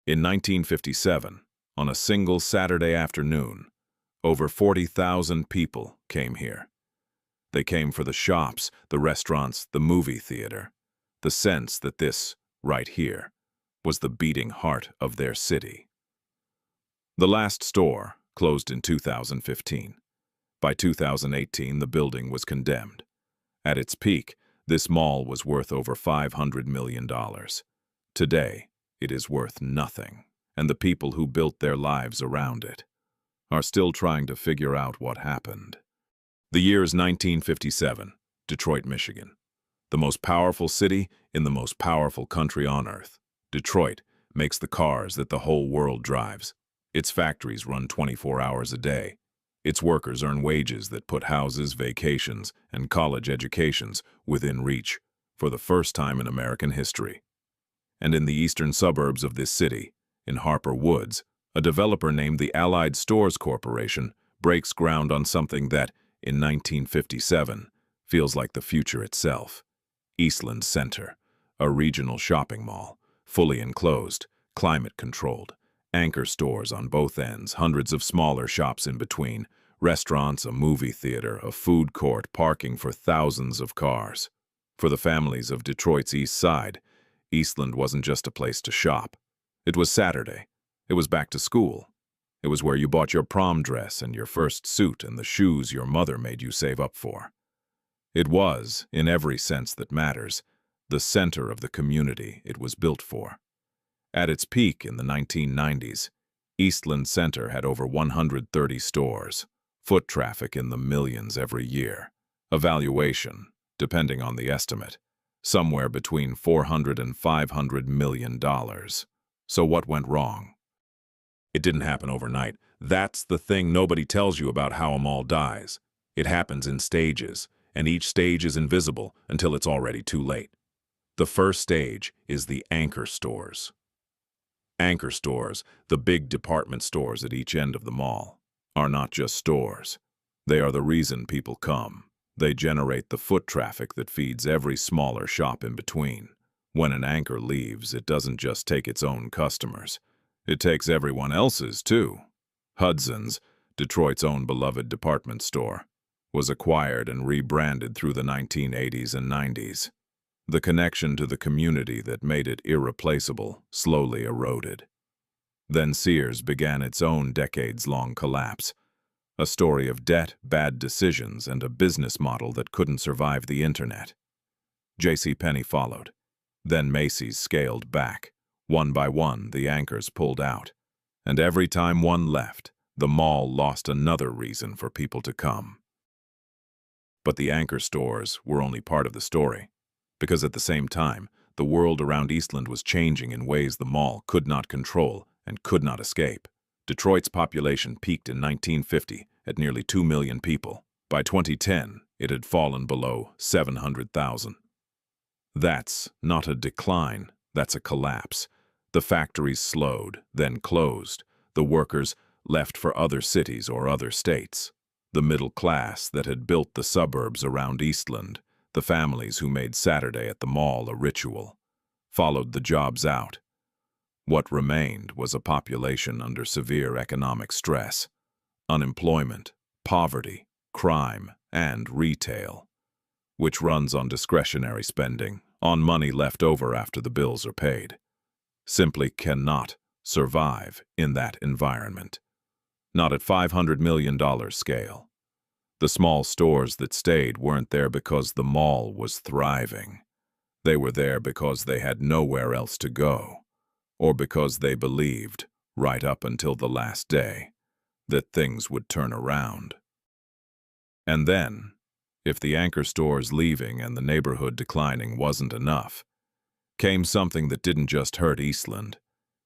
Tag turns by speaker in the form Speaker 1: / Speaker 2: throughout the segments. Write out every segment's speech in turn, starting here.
Speaker 1: In 1957, on a single Saturday afternoon, over 40,000 people came here. They came for the shops, the restaurants, the movie theater, the sense that this, right here, was the beating heart of their city. The last store closed in 2015. By 2018, the building was condemned. At its peak, this mall was worth over $500 million. Today, it is worth nothing, and the people who built their lives around it are still trying to figure out what happened. The year is 1957, Detroit, Michigan. The most powerful city in the most powerful country on earth. Detroit makes the cars that the whole world drives. Its factories run 24 hours a day. Its workers earn wages that put houses, vacations, and college educations within reach for the first time in American history. And in the eastern suburbs of this city, in Harper Woods, a developer named the Allied Stores Corporation breaks ground on something that, in 1957, feels like the future itself. Eastland Center, a regional shopping mall, fully enclosed, climate-controlled, anchor stores on both ends, hundreds of smaller shops in between, restaurants, a movie theater, a food court, parking for thousands of cars. For the families of Detroit's East Side, Eastland wasn't just a place to shop. It was Saturday. It was back to school. It was where you bought your prom dress and your first suit and the shoes your mother made you save up for. It was, in every sense that matters, the center of the community it was built for. At its peak in the 1990s, Eastland Center had over 130 stores, foot traffic in the millions every year, a valuation, depending on the estimate, somewhere between $400 and $500 million. So what went wrong? It didn't happen overnight. That's the thing nobody tells you about how a mall dies. It happens in stages, and each stage is invisible until it's already too late. The first stage is the anchor stores. Anchor stores, the big department stores at each end of the mall, are not just stores. They are the reason people come. They generate the foot traffic that feeds every smaller shop in between. When an anchor leaves, it doesn't just take its own customers. It takes everyone else's, too. Hudson's, Detroit's own beloved department store, was acquired and rebranded through the 1980s and 90s. The connection to the community that made it irreplaceable slowly eroded. Then Sears began its own decades-long collapse, a story of debt, bad decisions, and a business model that couldn't survive the internet. JCPenney followed. Then Macy's scaled back. One by one, the anchors pulled out. And every time one left, the mall lost another reason for people to come. But the anchor stores were only part of the story, because at the same time, the world around Eastland was changing in ways the mall could not control and could not escape. Detroit's population peaked in 1950 at nearly 2 million people. By 2010, it had fallen below 700,000. That's not a decline, that's a collapse. The factories slowed, then closed. The workers left for other cities or other states. The middle class that had built the suburbs around Eastland, the families who made Saturday at the mall a ritual, followed the jobs out. What remained was a population under severe economic stress, unemployment, poverty, crime, and retail, which runs on discretionary spending, on money left over after the bills are paid, simply cannot survive in that environment. Not at $500 million scale. The small stores that stayed weren't there because the mall was thriving. They were there because they had nowhere else to go, or because they believed, right up until the last day, that things would turn around. And then, if the anchor stores leaving and the neighborhood declining wasn't enough, came something that didn't just hurt Eastland,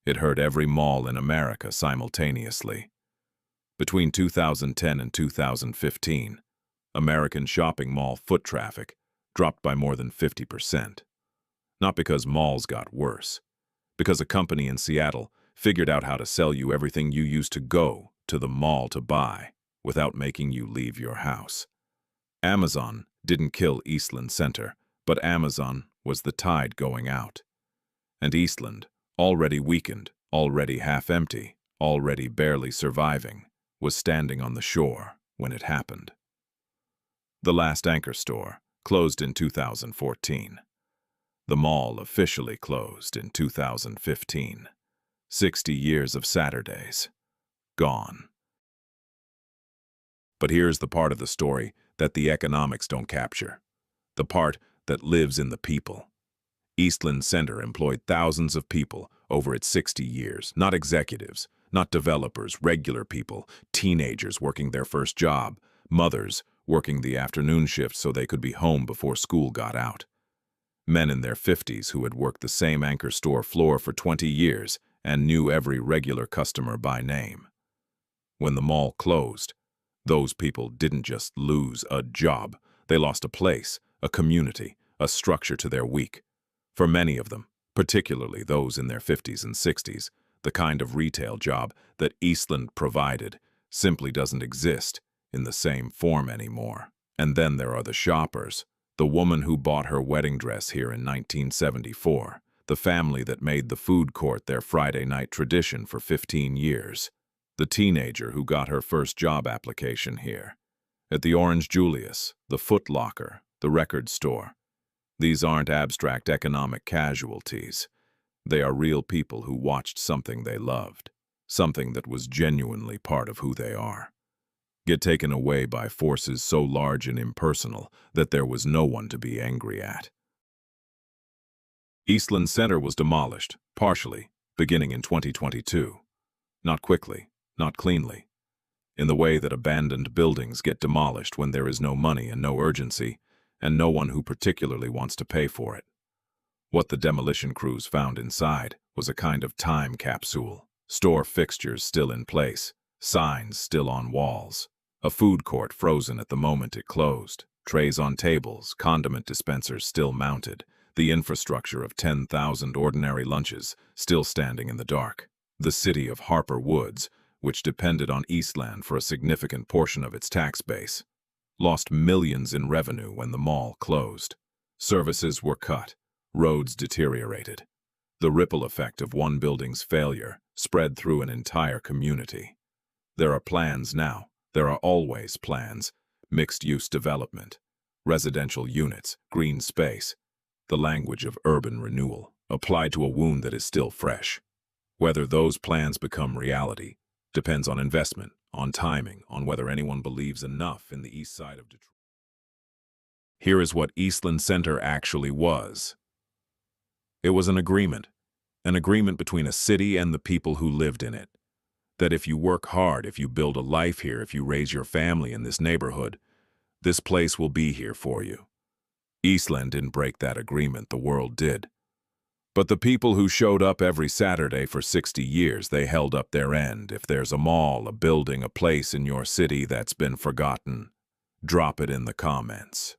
Speaker 1: it hurt every mall in America simultaneously. Between 2010 and 2015, American shopping mall foot traffic dropped by more than 50%. Not because malls got worse, because a company in Seattle figured out how to sell you everything you used to go to the mall to buy without making you leave your house. Amazon didn't kill Eastland Center, but Amazon was the tide going out. And Eastland, already weakened, already half empty, already barely surviving, was standing on the shore when it happened. The last anchor store closed in 2014. The mall officially closed in 2015. 60 years of Saturdays. Gone. But here's the part of the story that the economics don't capture. The part that lives in the people. Eastland Center employed thousands of people over its 60 years, not executives, not developers, regular people, teenagers working their first job, mothers working the afternoon shift so they could be home before school got out. Men in their 50s who had worked the same anchor store floor for 20 years and knew every regular customer by name. When the mall closed, those people didn't just lose a job, they lost a place, a community, a structure to their week. For many of them, particularly those in their 50s and 60s, the kind of retail job that Eastland provided simply doesn't exist in the same form anymore. And then there are the shoppers, the woman who bought her wedding dress here in 1974, the family that made the food court their Friday night tradition for 15 years, the teenager who got her first job application here, at the Orange Julius, the Foot Locker, the record store. These aren't abstract economic casualties. They are real people who watched something they loved, something that was genuinely part of who they are, get taken away by forces so large and impersonal that there was no one to be angry at. Eastland Center was demolished, partially, beginning in 2022. Not quickly, not cleanly. In the way that abandoned buildings get demolished when there is no money and no urgency, and no one who particularly wants to pay for it. What the demolition crews found inside was a kind of time capsule. Store fixtures still in place, signs still on walls, a food court frozen at the moment it closed, trays on tables, condiment dispensers still mounted, the infrastructure of 10,000 ordinary lunches still standing in the dark. The city of Harper Woods, which depended on Eastland for a significant portion of its tax base, lost millions in revenue when the mall closed. Services were cut, roads deteriorated. The ripple effect of one building's failure spread through an entire community. There are plans now, there are always plans, mixed-use development, residential units, green space, the language of urban renewal, applied to a wound that is still fresh. Whether those plans become reality depends on investment, on timing, on whether anyone believes enough in the east side of Detroit. Here is what Eastland Center actually was. It was an agreement between a city and the people who lived in it, that if you work hard, if you build a life here, if you raise your family in this neighborhood, this place will be here for you. Eastland didn't break that agreement, the world did. But the people who showed up every Saturday for 60 years, they held up their end. If there's a mall, a building, a place in your city that's been forgotten, drop it in the comments.